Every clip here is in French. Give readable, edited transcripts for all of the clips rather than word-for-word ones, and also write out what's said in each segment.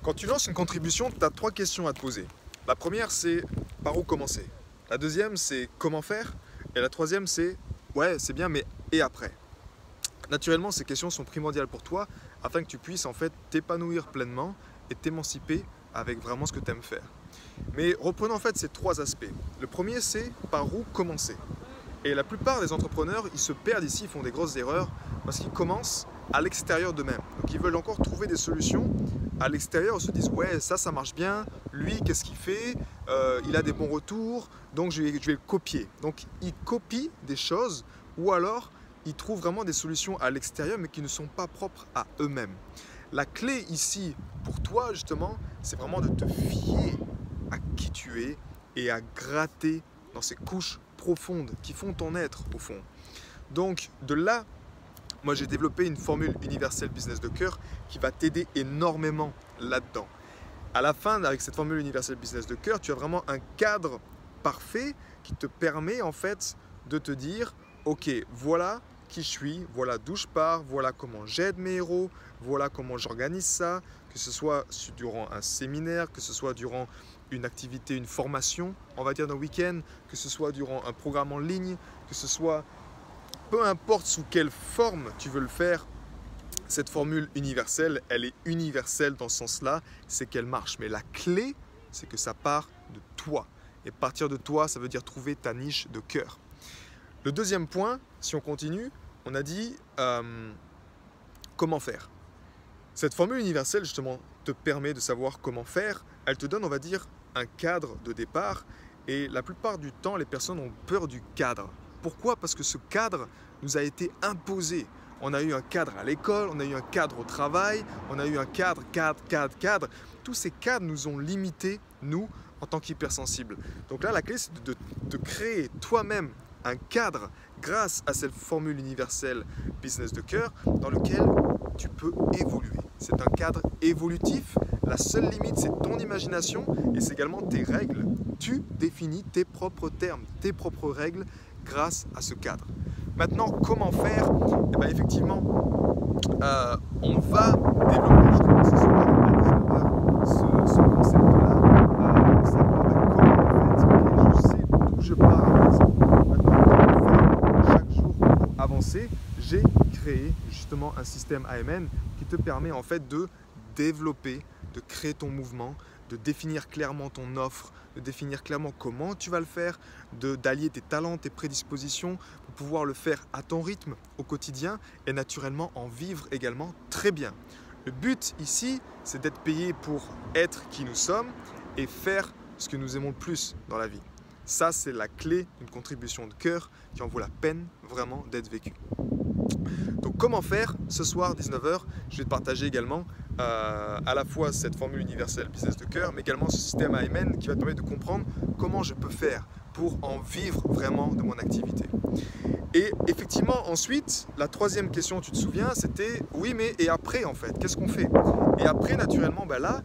Quand tu lances une contribution, tu as trois questions à te poser. La première, c'est par où commencer. La deuxième, c'est comment faire. Et la troisième, c'est ouais, c'est bien, mais et après? Naturellement, ces questions sont primordiales pour toi afin que tu puisses en fait t'épanouir pleinement et t'émanciper avec vraiment ce que tu aimes faire. Mais reprenons en fait ces trois aspects. Le premier, c'est par où commencer. Et la plupart des entrepreneurs, ils se perdent ici, ils font des grosses erreurs parce qu'ils commencent à l'extérieur d'eux-mêmes. Donc ils veulent encore trouver des solutions à l'extérieur, ils se disent ouais, ça marche bien, lui qu'est-ce qu'il fait, il a des bons retours, donc je vais le copier. Donc ils copient des choses ou alors ils trouvent vraiment des solutions à l'extérieur mais qui ne sont pas propres à eux-mêmes. La clé ici pour toi justement, c'est vraiment de te fier à qui tu es et à gratter dans ces couches profondes qui font ton être au fond. Donc de là, moi j'ai développé une formule universelle business de cœur qui va t'aider énormément là-dedans. À la fin, avec cette formule universelle business de cœur, tu as vraiment un cadre parfait qui te permet en fait de te dire ok, voilà qui je suis, voilà d'où je pars, voilà comment j'aide mes héros, voilà comment j'organise ça, que ce soit durant un séminaire, que ce soit durant une activité, une formation, on va dire d'un week-end, que ce soit durant un programme en ligne, que ce soit peu importe sous quelle forme tu veux le faire, cette formule universelle, elle est universelle dans ce sens-là, c'est qu'elle marche. Mais la clé, c'est que ça part de toi. Et partir de toi, ça veut dire trouver ta niche de cœur. Le deuxième point, si on continue, on a dit comment faire. Cette formule universelle, justement, te permet de savoir comment faire. Elle te donne, on va dire, un cadre de départ. Et la plupart du temps, les personnes ont peur du cadre. Pourquoi? Parce que ce cadre nous a été imposé. On a eu un cadre à l'école, on a eu un cadre au travail, on a eu un cadre. Tous ces cadres nous ont limités, nous, en tant qu'hypersensibles. Donc là, la clé, c'est de créer toi-même un cadre grâce à cette formule universelle business de cœur dans lequel tu peux évoluer. C'est un cadre évolutif. La seule limite, c'est ton imagination et c'est également tes règles. Tu définis tes propres termes, tes propres règles grâce à ce cadre. Maintenant, comment faire? Eh bien, effectivement, on va développer justement ce soir à 19h ce concept-là, de savoir comment en fait, je sais d'où je pars. Maintenant, comment faire chaque jour pour avancer? J'ai créé justement un système AMN qui te permet en fait de développer, de créer ton mouvement, de définir clairement ton offre, de définir clairement comment tu vas le faire, d'allier tes talents, tes prédispositions pour pouvoir le faire à ton rythme au quotidien et naturellement en vivre également très bien. Le but ici, c'est d'être payé pour être qui nous sommes et faire ce que nous aimons le plus dans la vie. Ça, c'est la clé d'une contribution de cœur qui en vaut la peine vraiment d'être vécue. Donc comment faire? Ce soir 19h, je vais te partager également à la fois cette formule universelle business de cœur, mais également ce système AMN qui va te permettre de comprendre comment je peux faire pour en vivre vraiment de mon activité. Et effectivement, ensuite, la troisième question, tu te souviens, c'était oui, mais et après en fait, qu'est-ce qu'on fait? Et après, naturellement, ben là,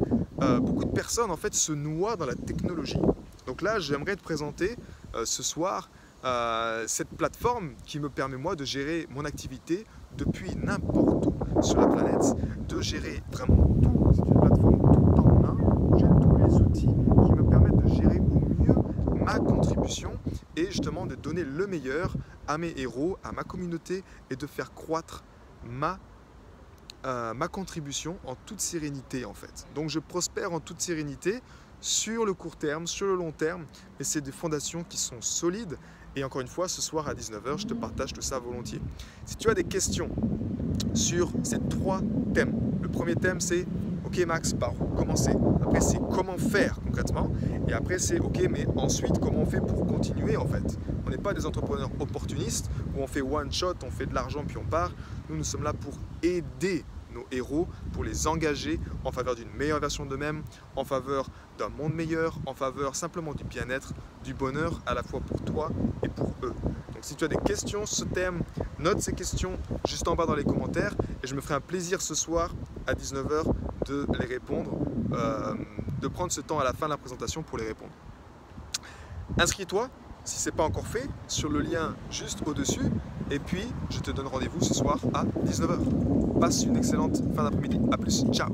beaucoup de personnes en fait se noient dans la technologie. Donc là, j'aimerais te présenter ce soir cette plateforme qui me permet moi de gérer mon activité depuis n'importe où sur la planète, de gérer vraiment tout. C'est une plateforme tout en un où j'ai tous les outils qui me permettent de gérer au mieux ma contribution et justement de donner le meilleur à mes héros, à ma communauté et de faire croître ma contribution en toute sérénité en fait. Donc je prospère en toute sérénité sur le court terme, sur le long terme, mais c'est des fondations qui sont solides. Et encore une fois, ce soir à 19h, je te partage tout ça volontiers. Si tu as des questions sur ces trois thèmes, le premier thème c'est ok Max, par où commencer? Après c'est comment faire concrètement, et après c'est ok mais ensuite comment on fait pour continuer en fait. On n'est pas des entrepreneurs opportunistes où on fait one shot, on fait de l'argent puis on part. Nous sommes là pour aider nos héros, pour les engager en faveur d'une meilleure version d'eux-mêmes, en faveur d'un monde meilleur, en faveur simplement du bien-être, du bonheur à la fois pour toi et pour eux. Donc si tu as des questions sur ce thème, note ces questions juste en bas dans les commentaires et je me ferai un plaisir ce soir à 19h de les répondre, de prendre ce temps à la fin de la présentation pour les répondre. Inscris-toi si ce n'est pas encore fait sur le lien juste au-dessus et puis je te donne rendez-vous ce soir à 19h. Passe une excellente fin d'après-midi. A plus, ciao.